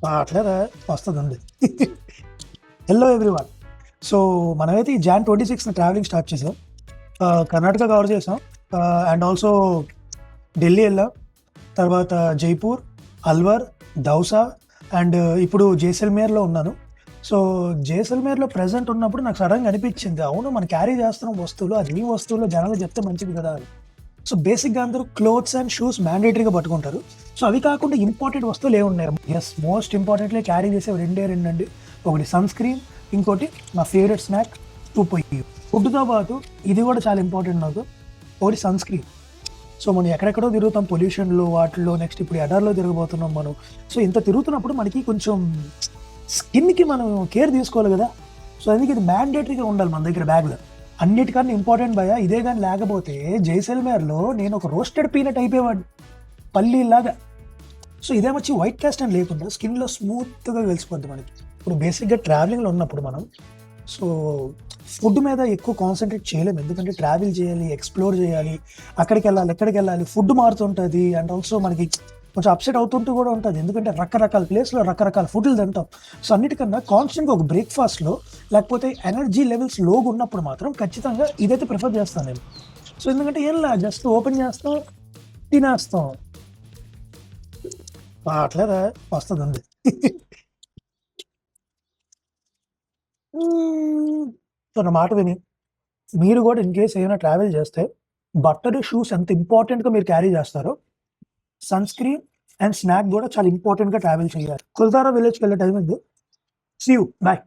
అట్లేదా వస్తుందండి. Hello everyone. So మనమైతే ఈ జాన్ 26న ట్రావెలింగ్ స్టార్ట్ చేసాం. కర్ణాటక కవర్ చేసాం. అండ్ ఆల్సో ఢిల్లీ వెళ్ళాం. తర్వాత జైపూర్, అల్వర్, దౌసా అండ్ ఇప్పుడు జైసల్మేర్లో ఉన్నాను. సో జైసల్మేర్లో ప్రెజెంట్ ఉన్నప్పుడు నాకు సడన్గా అనిపించింది, అవును మనం క్యారీ చేస్తున్న వస్తువులు అది ఏ వస్తువులో జనాలు చెప్తే మంచిది కదా అని. సో బేసిక్గా అందరూ క్లోత్స్ అండ్ షూస్ మ్యాండేటరీగా పట్టుకుంటారు. సో అవి కాకుండా ఇంపార్టెంట్ వస్తువులు ఏమున్నాయి? ఎస్, మోస్ట్ ఇంపార్టెంట్లీ క్యారీ చేసే రెండండి. ఒకటి సన్ స్క్రీన్, ఇంకోటి నా ఫేవరెట్ స్నాక్ పొయ్యి. ఫుడ్తో పాటు ఇది కూడా చాలా ఇంపార్టెంట్ నాకు. ఒకటి సన్ స్క్రీన్. సో మనం ఎక్కడెక్కడో తిరుగుతాం పొల్యూషన్లో వాటిలో, నెక్స్ట్ ఇప్పుడు ఎడార్లో తిరగబోతున్నాం మనం. సో ఇంత తిరుగుతున్నప్పుడు మనకి కొంచెం స్కిన్కి మనం కేర్ తీసుకోవాలి కదా. సో అందుకే ఇది మ్యాండేటరీగా ఉండాలి మన దగ్గర బ్యాగ్లో. అన్నిటికన్నా ఇంపార్టెంట్ భయ ఇదే, కానీ లేకపోతే జైసల్మేర్లో నేను ఒక రోస్టెడ్ పీనట్ అయిపోయేవాడిని, పల్లీలాగా. సో ఇదేమొచ్చి వైట్ కాస్ట్ అని లేకుండా స్కిన్లో స్మూత్గా వెలిసిపోద్ది మనకి. ఇప్పుడు బేసిక్గా ట్రావెలింగ్లో ఉన్నప్పుడు మనం సో ఫుడ్ మీద ఎక్కువ కాన్సన్ట్రేట్ చేయలేము, ఎందుకంటే ట్రావెల్ చేయాలి, ఎక్స్ప్లోర్ చేయాలి, అక్కడికి వెళ్ళాలి, ఎక్కడికి వెళ్ళాలి, ఫుడ్ మారుతుంటుంది. అండ్ ఆల్సో మనకి కొంచెం అప్సెట్ అవుతుంటూ కూడా ఉంటుంది, ఎందుకంటే రకరకాల ప్లేస్లో రకరకాల ఫుడ్లు తింటాం. సో అన్నిటికన్నా కాన్స్టెంట్గా ఒక బ్రేక్ఫాస్ట్లో లేకపోతే ఎనర్జీ లెవెల్స్ లోగా ఉన్నప్పుడు మాత్రం ఖచ్చితంగా ఇదైతే ప్రిఫర్ చేస్తాను నేను. సో ఎందుకంటే ఏం లా జస్ట్ ఓపెన్ చేస్తాం, తినేస్తాం. అట్లేదా వస్తుందండి. సో నా మాట విని మీరు కూడా ఇన్ కేస్ ఏమైనా ట్రావెల్ చేస్తే బట్టలు, షూస్ ఎంత ఇంపార్టెంట్గా మీరు క్యారీ చేస్తారో, సన్ స్క్రీన్ అండ్ స్నాక్ కూడా చాలా ఇంపార్టెంట్గా ట్రావెల్ చేయాలి. కుల్తారా విలేజ్కి వెళ్ళే టైం ఉంది. See you, bye.